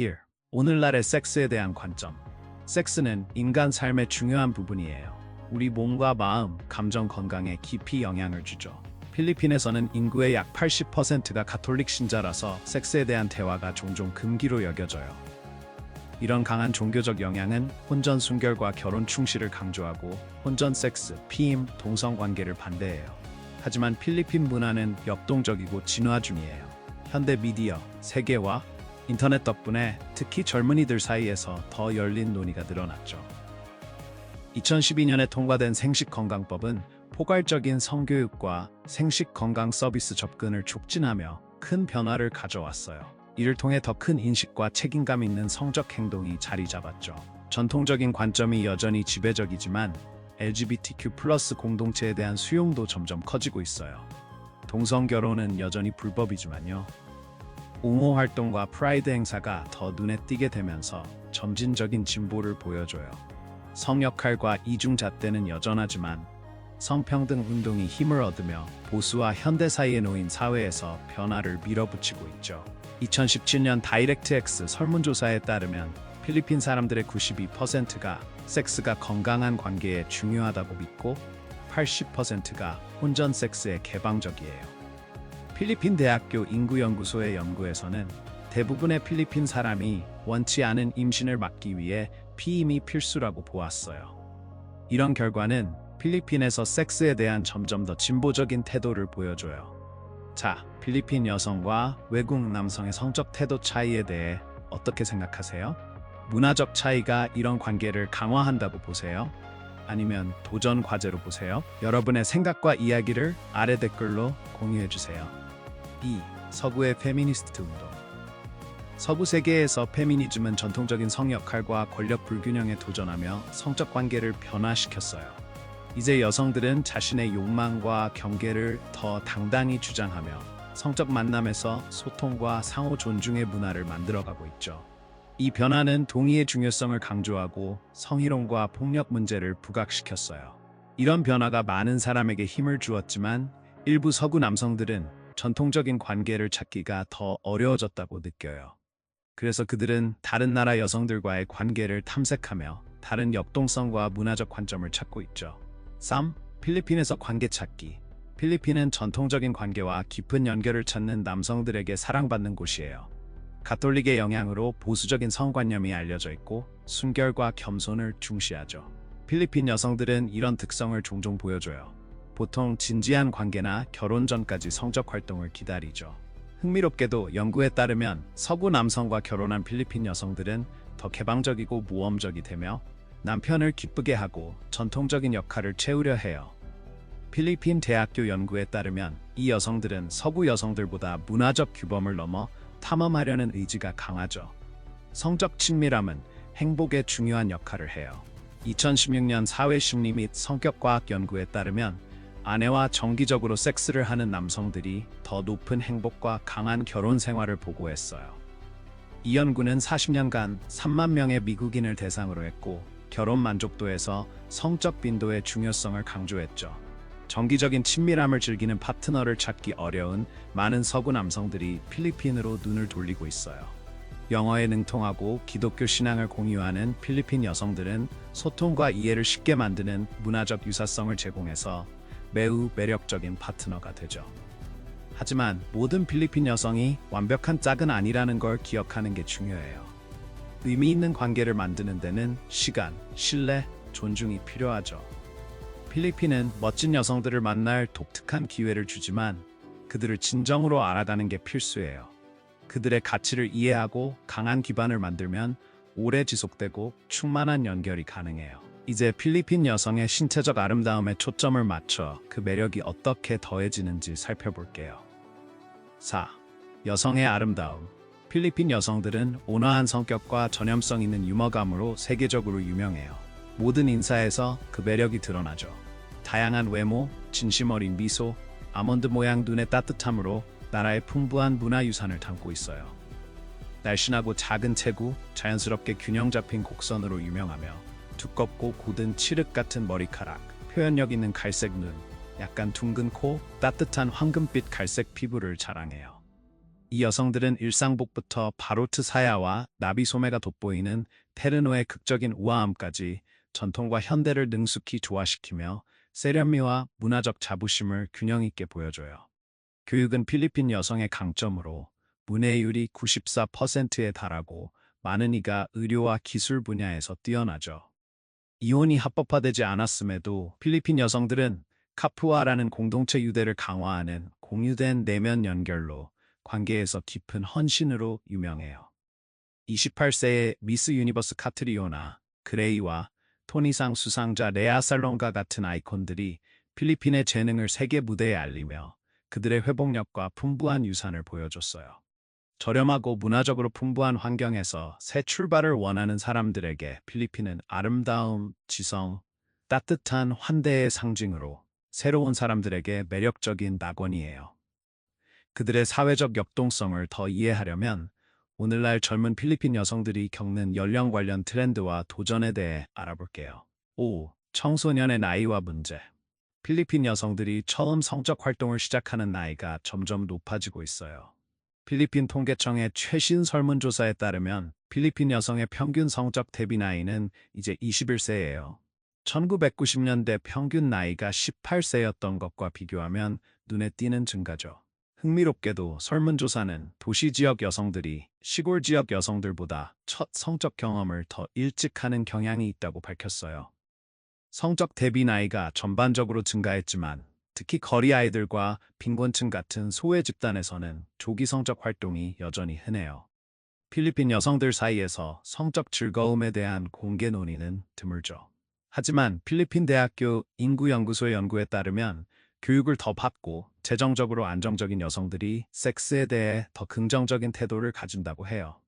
1. 오늘날의 섹스에 대한 관점. 섹스는 인간 삶의 중요한 부분이에요. 우리 몸과 마음, 감정 건강에 깊이 영향을 주죠. 필리핀에서는 인구의 약 80%가 가톨릭 신자라서 섹스에 대한 대화가 종종 금기로 여겨져요. 이런 강한 종교적 영향은 혼전 순결과 결혼 충실을 강조하고 혼전 섹스, 피임, 동성 관계를 반대해요. 하지만 필리핀 문화는 역동적이고 진화 중이에요. 현대 미디어, 세계화, 인터넷 덕분에 특히 젊은이들 사이에서 더 열린 논의가 늘어났죠. 2012년에 통과된 생식건강법은 포괄적인 성교육과 생식건강 서비스 접근을 촉진하며 큰 변화를 가져왔어요. 이를 통해 더 큰 인식과 책임감 있는 성적 행동이 자리 잡았죠. 전통적인 관점이 여전히 지배적이지만 LGBTQ+ 공동체에 대한 수용도 점점 커지고 있어요. 동성 결혼은 여전히 불법이지만요. 옹호 활동과 프라이드 행사가 더 눈에 띄게 되면서 점진적인 진보를 보여줘요. 성 역할과 이중 잣대는 여전하지만 성평등 운동이 힘을 얻으며 보수와 현대 사이에 놓인 사회에서 변화를 밀어붙이고 있죠. 2017년 다이렉트X 설문조사에 따르면 필리핀 사람들의 92%가 섹스가 건강한 관계에 중요하다고 믿고 80%가 혼전 섹스에 개방적이에요. 필리핀 대학교 인구연구소의 연구에서는 대부분의 필리핀 사람이 원치 않은 임신을 막기 위해 피임이 필수라고 보았어요. 이런 결과는 필리핀에서 섹스에 대한 점점 더 진보적인 태도를 보여줘요. 자, 필리핀 여성과 외국 남성의 성적 태도 차이에 대해 어떻게 생각하세요? 문화적 차이가 이런 관계를 강화한다고 보세요? 아니면 도전 과제로 보세요? 여러분의 생각과 이야기를 아래 댓글로 공유해주세요. 2. 서구의 페미니스트 운동. 서구 세계에서 페미니즘은 전통적인 성 역할과 권력 불균형에 도전하며 성적 관계를 변화시켰어요. 이제 여성들은 자신의 욕망과 경계를 더 당당히 주장하며 성적 만남에서 소통과 상호 존중의 문화를 만들어가고 있죠. 이 변화는 동의의 중요성을 강조하고 성희롱과 폭력 문제를 부각시켰어요. 이런 변화가 많은 사람에게 힘을 주었지만 일부 서구 남성들은 전통적인 관계를 찾기가 더 어려워졌다고 느껴요. 그래서 그들은 다른 나라 여성들과의 관계를 탐색하며 다른 역동성과 문화적 관점을 찾고 있죠. 3. 필리핀에서 관계 찾기. 필리핀은 전통적인 관계와 깊은 연결을 찾는 남성들에게 사랑받는 곳이에요. 가톨릭의 영향으로 보수적인 성관념이 알려져 있고 순결과 겸손을 중시하죠. 필리핀 여성들은 이런 특성을 종종 보여줘요. 보통 진지한 관계나 결혼 전까지 성적 활동을 기다리죠. 흥미롭게도 연구에 따르면 서구 남성과 결혼한 필리핀 여성들은 더 개방적이고 모험적이 되며 남편을 기쁘게 하고 전통적인 역할을 채우려 해요. 필리핀 대학교 연구에 따르면 이 여성들은 서구 여성들보다 문화적 규범을 넘어 탐험하려는 의지가 강하죠. 성적 친밀함은 행복에 중요한 역할을 해요. 2016년 사회심리 및 성격과학 연구에 따르면 아내와 정기적으로 섹스를 하는 남성들이 더 높은 행복과 강한 결혼 생활을 보고했어요. 이 연구는 40년간 3만 명의 미국인을 대상으로 했고 결혼 만족도에서 성적 빈도의 중요성을 강조했죠. 정기적인 친밀함을 즐기는 파트너를 찾기 어려운 많은 서구 남성들이 필리핀으로 눈을 돌리고 있어요. 영어에 능통하고 기독교 신앙을 공유하는 필리핀 여성들은 소통과 이해를 쉽게 만드는 문화적 유사성을 제공해서 매우 매력적인 파트너가 되죠. 하지만 모든 필리핀 여성이 완벽한 짝은 아니라는 걸 기억하는 게 중요해요. 의미 있는 관계를 만드는 데는 시간, 신뢰, 존중이 필요하죠. 필리핀은 멋진 여성들을 만날 독특한 기회를 주지만 그들을 진정으로 알아가는 게 필수예요. 그들의 가치를 이해하고 강한 기반을 만들면 오래 지속되고 충만한 연결이 가능해요. 이제 필리핀 여성의 신체적 아름다움에 초점을 맞춰 그 매력이 어떻게 더해지는지 살펴볼게요. 4. 여성의 아름다움. 필리핀 여성들은 온화한 성격과 전염성 있는 유머감으로 세계적으로 유명해요. 모든 인사에서 그 매력이 드러나죠. 다양한 외모, 진심 어린 미소, 아몬드 모양 눈의 따뜻함으로 나라의 풍부한 문화유산을 담고 있어요. 날씬하고 작은 체구, 자연스럽게 균형 잡힌 곡선으로 유명하며 두껍고 굳은 칠흑 같은 머리카락, 표현력 있는 갈색 눈, 약간 둥근 코, 따뜻한 황금빛 갈색 피부를 자랑해요. 이 여성들은 일상복부터 바로트 사야와 나비 소매가 돋보이는 페르노의 극적인 우아함까지 전통과 현대를 능숙히 조화시키며 세련미와 문화적 자부심을 균형 있게 보여줘요. 교육은 필리핀 여성의 강점으로 문해율이 94%에 달하고 많은 이가 의료와 기술 분야에서 뛰어나죠. 이혼이 합법화되지 않았음에도 필리핀 여성들은 카푸아라는 공동체 유대를 강화하는 공유된 내면 연결로 관계에서 깊은 헌신으로 유명해요. 28세의 미스 유니버스 카트리오나 그레이와 토니상 수상자 레아 살롱과 같은 아이콘들이 필리핀의 재능을 세계 무대에 알리며 그들의 회복력과 풍부한 유산을 보여줬어요. 저렴하고 문화적으로 풍부한 환경에서 새 출발을 원하는 사람들에게 필리핀은 아름다움, 지성, 따뜻한 환대의 상징으로 새로운 사람들에게 매력적인 낙원이에요. 그들의 사회적 역동성을 더 이해하려면 오늘날 젊은 필리핀 여성들이 겪는 연령 관련 트렌드와 도전에 대해 알아볼게요. 5. 청소년의 나이와 문제. 필리핀 여성들이 처음 성적 활동을 시작하는 나이가 점점 높아지고 있어요. 필리핀 통계청의 최신 설문조사에 따르면 필리핀 여성의 평균 성적 대비 나이는 이제 21세예요. 1990년대 평균 나이가 18세였던 것과 비교하면 눈에 띄는 증가죠. 흥미롭게도 설문조사는 도시 지역 여성들이 시골 지역 여성들보다 첫 성적 경험을 더 일찍 하는 경향이 있다고 밝혔어요. 성적 대비 나이가 전반적으로 증가했지만 특히 거리 아이들과 빈곤층 같은 소외 집단에서는 조기 성적 활동이 여전히 흔해요. 필리핀 여성들 사이에서 성적 즐거움에 대한 공개 논의는 드물죠. 하지만 필리핀 대학교 인구연구소의 연구에 따르면 교육을 더 받고 재정적으로 안정적인 여성들이 섹스에 대해 더 긍정적인 태도를 가진다고 해요.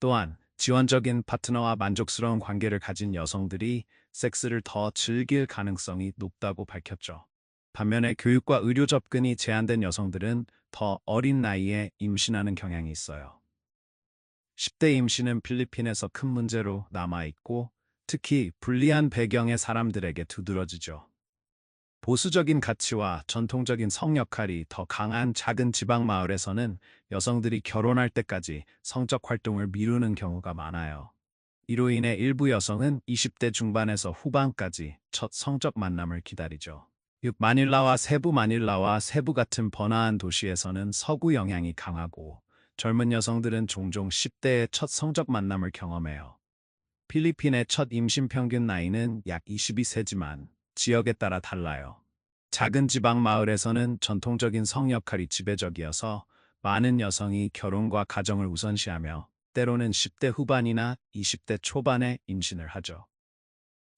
또한 지원적인 파트너와 만족스러운 관계를 가진 여성들이 섹스를 더 즐길 가능성이 높다고 밝혔죠. 반면에 교육과 의료 접근이 제한된 여성들은 더 어린 나이에 임신하는 경향이 있어요. 10대 임신은 필리핀에서 큰 문제로 남아있고 특히 불리한 배경의 사람들에게 두드러지죠. 보수적인 가치와 전통적인 성 역할이 더 강한 작은 지방 마을에서는 여성들이 결혼할 때까지 성적 활동을 미루는 경우가 많아요. 이로 인해 일부 여성은 20대 중반에서 후반까지 첫 성적 만남을 기다리죠. 마닐라와 세부 같은 번화한 도시에서는 서구 영향이 강하고 젊은 여성들은 종종 10대의 첫 성적 만남을 경험해요. 필리핀의 첫 임신 평균 나이는 약 22세지만 지역에 따라 달라요. 작은 지방 마을에서는 전통적인 성 역할이 지배적이어서 많은 여성이 결혼과 가정을 우선시하며 때로는 10대 후반이나 20대 초반에 임신을 하죠.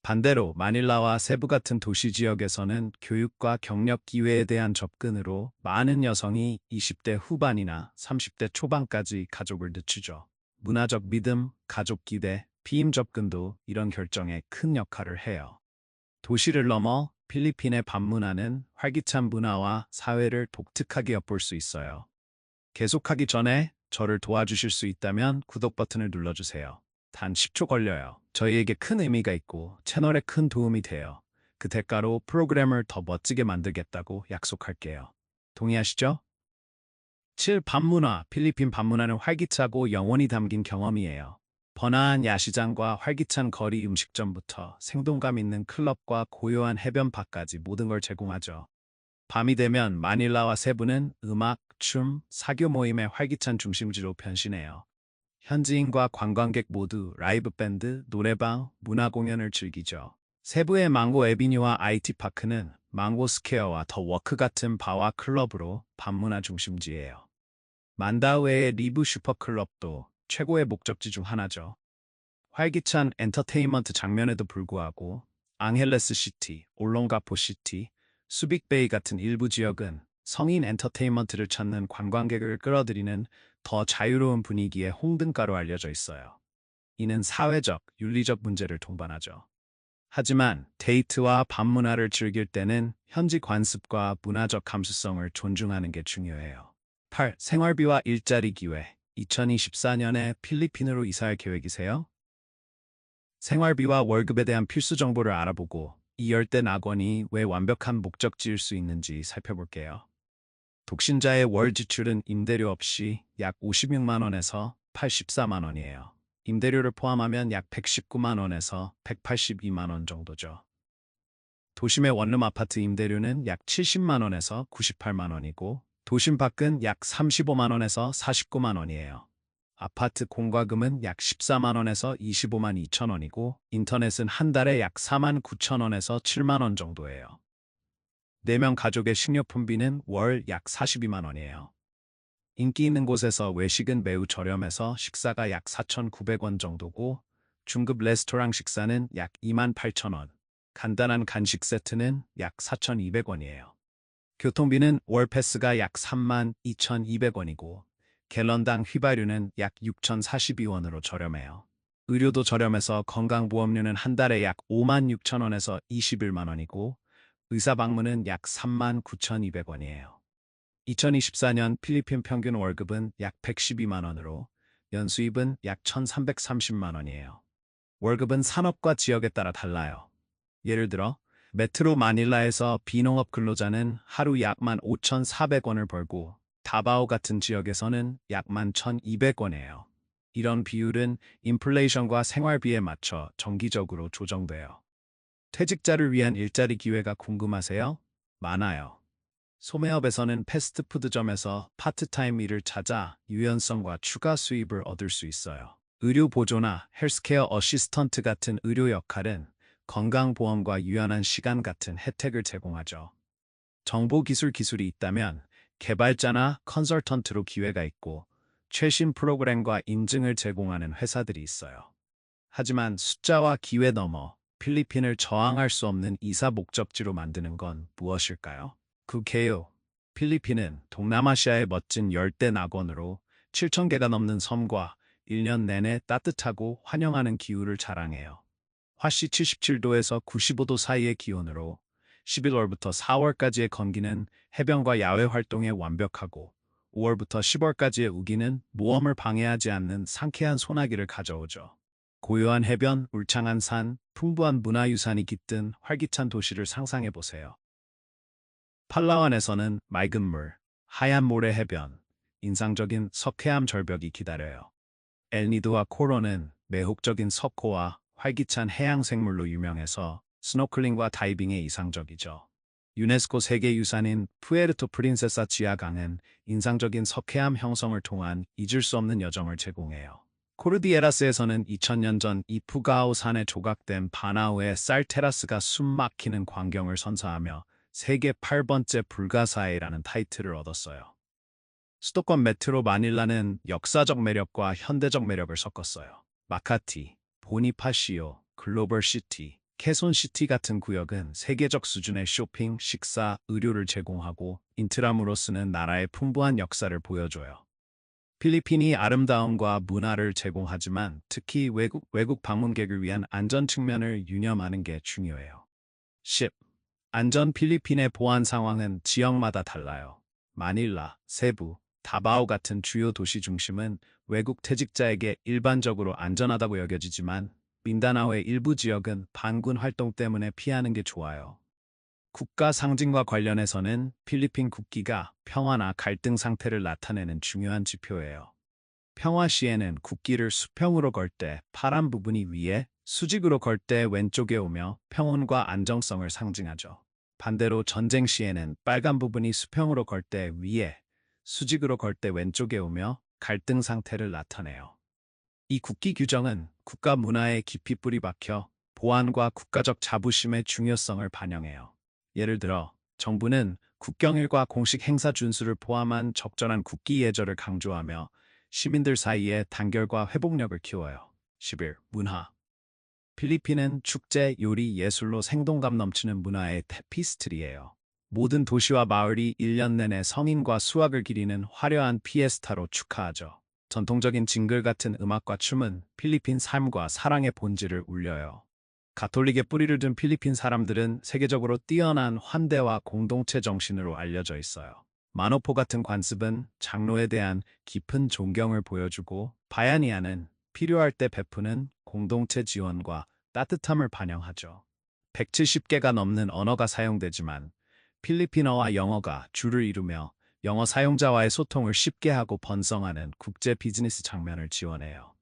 반대로 마닐라와 세부 같은 도시 지역에서는 교육과 경력 기회에 대한 접근으로 많은 여성이 20대 후반이나 30대 초반까지 가족을 늦추죠. 문화적 믿음, 가족 기대, 피임 접근도 이런 결정에 큰 역할을 해요. 도시를 넘어 필리핀의 밤문화는 활기찬 문화와 사회를 독특하게 엿볼 수 있어요. 계속하기 전에 저를 도와주실 수 있다면 구독 버튼을 눌러주세요. 단 10초 걸려요. 저희에게 큰 의미가 있고 채널에 큰 도움이 돼요. 그 대가로 프로그램을 더 멋지게 만들겠다고 약속할게요. 동의하시죠? 7. 밤문화. 필리핀 밤문화는 활기차고 영혼이 담긴 경험이에요. 번화한 야시장과 활기찬 거리 음식점부터 생동감 있는 클럽과 고요한 해변파까지 모든 걸 제공하죠. 밤이 되면 마닐라와 세부는 음악, 춤, 사교 모임의 활기찬 중심지로 변신해요. 현지인과 관광객 모두 라이브 밴드, 노래방, 문화 공연을 즐기죠. 세부의 망고 에비뉴와 IT파크는 망고 스퀘어와 더 워크 같은 바와 클럽으로 밤문화 중심지예요. 만다우에의 리브 슈퍼클럽도 최고의 목적지 중 하나죠. 활기찬 엔터테인먼트 장면에도 불구하고 앙헬레스 시티, 올롱가포 시티, 수빅베이 같은 일부 지역은 성인 엔터테인먼트를 찾는 관광객을 끌어들이는 더 자유로운 분위기의 홍등가로 알려져 있어요. 이는 사회적, 윤리적 문제를 동반하죠. 하지만 데이트와 밤문화를 즐길 때는 현지 관습과 문화적 감수성을 존중하는 게 중요해요. 8. 생활비와 일자리 기회. 2024년에 필리핀으로 이사할 계획이세요? 생활비와 월급에 대한 필수 정보를 알아보고 이 열대 낙원이 왜 완벽한 목적지일 수 있는지 살펴볼게요. 독신자의 월 지출은 임대료 없이 약 56만 원에서 84만 원이에요. 임대료를 포함하면 약 119만 원에서 182만 원 정도죠. 도심의 원룸 아파트 임대료는 약 70만 원에서 98만 원이고 도심 밖은 약 35만 원에서 49만 원이에요. 아파트 공과금은 약 14만 원에서 25만 2천 원이고 인터넷은 한 달에 약 4만 9천 원에서 7만 원 정도예요. 4명 가족의 식료품비는 월 약 42만 원이에요. 인기 있는 곳에서 외식은 매우 저렴해서 식사가 약 4,900원 정도고 중급 레스토랑 식사는 약 2만 8천 원, 간단한 간식 세트는 약 4,200원이에요. 교통비는 월 패스가 약 3만 2,200원이고 갤런당 휘발유는 약 6,042원으로 저렴해요. 의료도 저렴해서 건강보험료는 한 달에 약 5만 6천 원에서 21만 원이고 의사 방문은 약 3만 9,200원이에요. 2024년 필리핀 평균 월급은 약 112만 원으로 연수입은 약 1,330만 원이에요. 월급은 산업과 지역에 따라 달라요. 예를 들어 메트로 마닐라에서 비농업 근로자는 하루 약만 5,400원을 벌고 다바오 같은 지역에서는 약만 1,200원이에요. 이런 비율은 인플레이션과 생활비에 맞춰 정기적으로 조정돼요. 퇴직자를 위한 일자리 기회가 궁금하세요? 많아요. 소매업에서는 패스트푸드점에서 파트타임 일을 찾아 유연성과 추가 수입을 얻을 수 있어요. 의료 보조나 헬스케어 어시스턴트 같은 의료 역할은 건강보험과 유연한 시간 같은 혜택을 제공하죠. 정보기술 기술이 있다면 개발자나 컨설턴트로 기회가 있고 최신 프로그램과 인증을 제공하는 회사들이 있어요. 하지만 숫자와 기회 넘어 필리핀을 저항할 수 없는 이사 목적지로 만드는 건 무엇일까요? 그게요. 필리핀은 동남아시아의 멋진 열대 낙원으로 7,000개가 넘는 섬과 1년 내내 따뜻하고 환영하는 기후를 자랑해요. 화씨 77도에서 95도 사이의 기온으로 11월부터 4월까지의 건기는 해변과 야외 활동에 완벽하고 5월부터 10월까지의 우기는 모험을 방해하지 않는 상쾌한 소나기를 가져오죠. 고요한 해변, 울창한 산, 풍부한 문화유산이 깃든 활기찬 도시를 상상해보세요. 팔라완에서는 맑은 물, 하얀 모래 해변, 인상적인 석회암 절벽이 기다려요. 엘니도와 코로는 매혹적인 석호와 활기찬 해양 생물로 유명해서 스노클링과 다이빙에 이상적이죠. 유네스코 세계유산인 푸에르토 프린세사 지하강은 인상적인 석회암 형성을 통한 잊을 수 없는 여정을 제공해요. 코르디에라스에서는 2000년 전 이푸가오 산에 조각된 바나우의 쌀 테라스가 숨막히는 광경을 선사하며 세계 8번째 불가사의라는 타이틀을 얻었어요. 수도권 메트로 마닐라는 역사적 매력과 현대적 매력을 섞었어요. 마카티, 보니파시오, 글로벌시티, 케손시티 같은 구역은 세계적 수준의 쇼핑, 식사, 의료를 제공하고 인트라무로스는 나라의 풍부한 역사를 보여줘요. 필리핀이 아름다움과 문화를 제공하지만 특히 외국 방문객을 위한 안전 측면을 유념하는 게 중요해요. 10. 안전 필리핀의 보안 상황은 지역마다 달라요. 마닐라, 세부, 다바오 같은 주요 도시 중심은 외국 퇴직자에게 일반적으로 안전하다고 여겨지지만 민다나오의 일부 지역은 반군 활동 때문에 피하는 게 좋아요. 국가 상징과 관련해서는 필리핀 국기가 평화나 갈등 상태를 나타내는 중요한 지표예요. 평화 시에는 국기를 수평으로 걸 때 파란 부분이 위에, 수직으로 걸 때 왼쪽에 오며 평온과 안정성을 상징하죠. 반대로 전쟁 시에는 빨간 부분이 수평으로 걸 때 위에, 수직으로 걸 때 왼쪽에 오며 갈등 상태를 나타내요. 이 국기 규정은 국가 문화에 깊이 뿌리 박혀 보안과 국가적 자부심의 중요성을 반영해요. 예를 들어 정부는 국경일과 공식 행사 준수를 포함한 적절한 국기 예절을 강조하며 시민들 사이에 단결과 회복력을 키워요. 11. 문화. 필리핀은 축제, 요리, 예술로 생동감 넘치는 문화의 테피스트리예요. 모든 도시와 마을이 1년 내내 성인과 수확을 기리는 화려한 피에스타로 축하하죠. 전통적인 징글 같은 음악과 춤은 필리핀 삶과 사랑의 본질을 울려요. 가톨릭의 뿌리를 둔 필리핀 사람들은 세계적으로 뛰어난 환대와 공동체 정신으로 알려져 있어요. 마노포 같은 관습은 장로에 대한 깊은 존경을 보여주고 바야니아는 필요할 때 베푸는 공동체 지원과 따뜻함을 반영하죠. 170개가 넘는 언어가 사용되지만 필리핀어와 영어가 주를 이루며 영어 사용자와의 소통을 쉽게 하고 번성하는 국제 비즈니스 장면을 지원해요.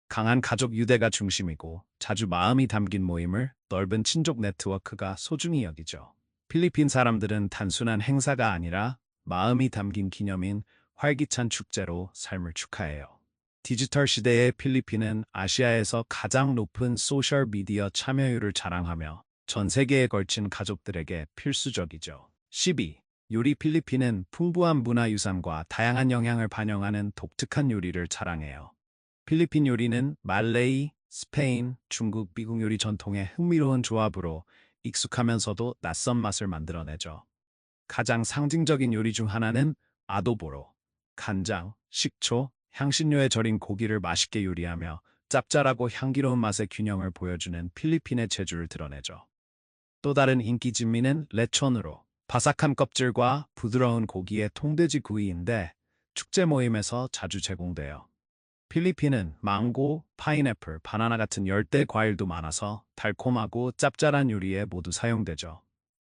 강한 가족 유대가 중심이고 자주 마음이 담긴 모임을 넓은 친족 네트워크가 소중히 여기죠. 필리핀 사람들은 단순한 행사가 아니라 마음이 담긴 기념인 활기찬 축제로 삶을 축하해요. 디지털 시대의 필리핀은 아시아에서 가장 높은 소셜 미디어 참여율을 자랑하며 전 세계에 걸친 가족들에게 필수적이죠. 12. 요리 필리핀은 풍부한 문화유산과 다양한 영향을 반영하는 독특한 요리를 자랑해요. 필리핀 요리는 말레이, 스페인, 중국, 미국 요리 전통의 흥미로운 조합으로 익숙하면서도 낯선 맛을 만들어내죠. 가장 상징적인 요리 중 하나는 아도보로, 간장, 식초, 향신료에 절인 고기를 맛있게 요리하며 짭짤하고 향기로운 맛의 균형을 보여주는 필리핀의 재주를 드러내죠. 또 다른 인기 진미는 레촌으로, 바삭한 껍질과 부드러운 고기의 통돼지 구이인데 축제 모임에서 자주 제공돼요. 필리핀은 망고, 파인애플, 바나나 같은 열대 과일도 많아서 달콤하고 짭짤한 요리에 모두 사용되죠.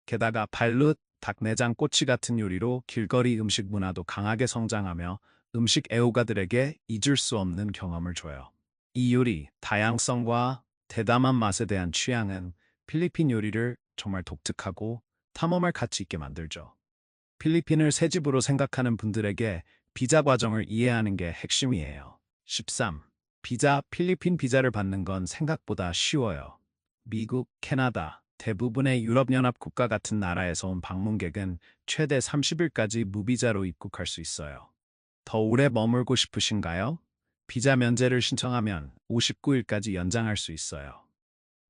게다가 발룻, 닭내장, 꼬치 같은 요리로 길거리 음식 문화도 강하게 성장하며 음식 애호가들에게 잊을 수 없는 경험을 줘요. 이 요리, 다양성과 대담한 맛에 대한 취향은 필리핀 요리를 정말 독특하고 탐험할 가치 있게 만들죠. 필리핀을 새 집으로 생각하는 분들에게 비자 과정을 이해하는 게 핵심이에요. 13. 비자, 필리핀 비자를 받는 건 생각보다 쉬워요. 미국, 캐나다, 대부분의 유럽연합 국가 같은 나라에서 온 방문객은 최대 30일까지 무비자로 입국할 수 있어요. 더 오래 머물고 싶으신가요? 비자 면제를 신청하면 59일까지 연장할 수 있어요.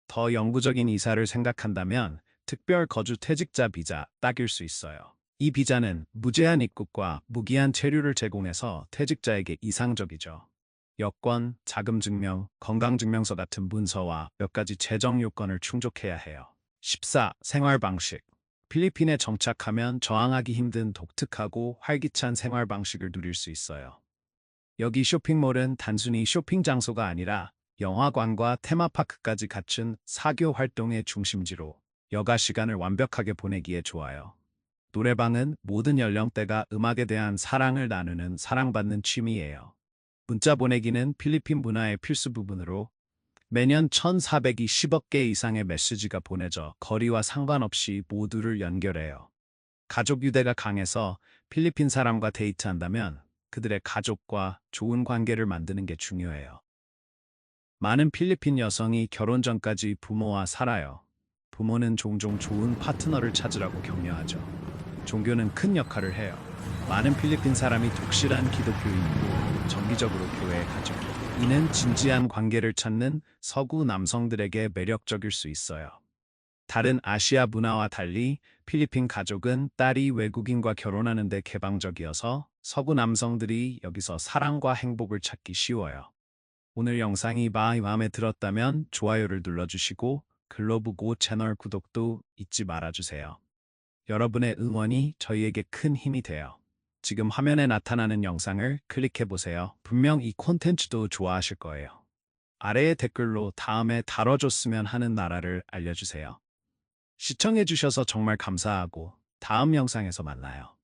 더 영구적인 이사를 생각한다면 특별 거주 퇴직자 비자 딱일 수 있어요. 이 비자는 무제한 입국과 무기한 체류를 제공해서 퇴직자에게 이상적이죠. 여권, 자금 증명, 건강증명서 같은 문서와 몇 가지 재정 요건을 충족해야 해요. 14. 생활 방식. 필리핀에 정착하면 저항하기 힘든 독특하고 활기찬 생활 방식을 누릴 수 있어요. 여기 쇼핑몰은 단순히 쇼핑 장소가 아니라 영화관과 테마파크까지 갖춘 사교 활동의 중심지로 여가 시간을 완벽하게 보내기에 좋아요. 노래방은 모든 연령대가 음악에 대한 사랑을 나누는 사랑받는 취미예요. 문자 보내기는 필리핀 문화의 필수 부분으로 매년 1,420억 개 이상의 메시지가 보내져 거리와 상관없이 모두를 연결해요. 가족 유대가 강해서 필리핀 사람과 데이트한다면 그들의 가족과 좋은 관계를 만드는 게 중요해요. 많은 필리핀 여성이 결혼 전까지 부모와 살아요. 부모는 종종 좋은 파트너를 찾으라고 격려하죠. 종교는 큰 역할을 해요. 많은 필리핀 사람이 독실한 기독교인이고 정기적으로 교회에 가죠. 이는 진지한 관계를 찾는 서구 남성들에게 매력적일 수 있어요. 다른 아시아 문화와 달리 필리핀 가족은 딸이 외국인과 결혼하는 데 개방적이어서 서구 남성들이 여기서 사랑과 행복을 찾기 쉬워요. 오늘 영상이 마음에 들었다면 좋아요를 눌러주시고 글로브고 채널 구독도 잊지 말아주세요. 여러분의 응원이 저희에게 큰 힘이 돼요. 지금 화면에 나타나는 영상을 클릭해보세요. 분명 이 콘텐츠도 좋아하실 거예요. 아래의 댓글로 다음에 다뤄줬으면 하는 나라를 알려주세요. 시청해주셔서 정말 감사하고 다음 영상에서 만나요.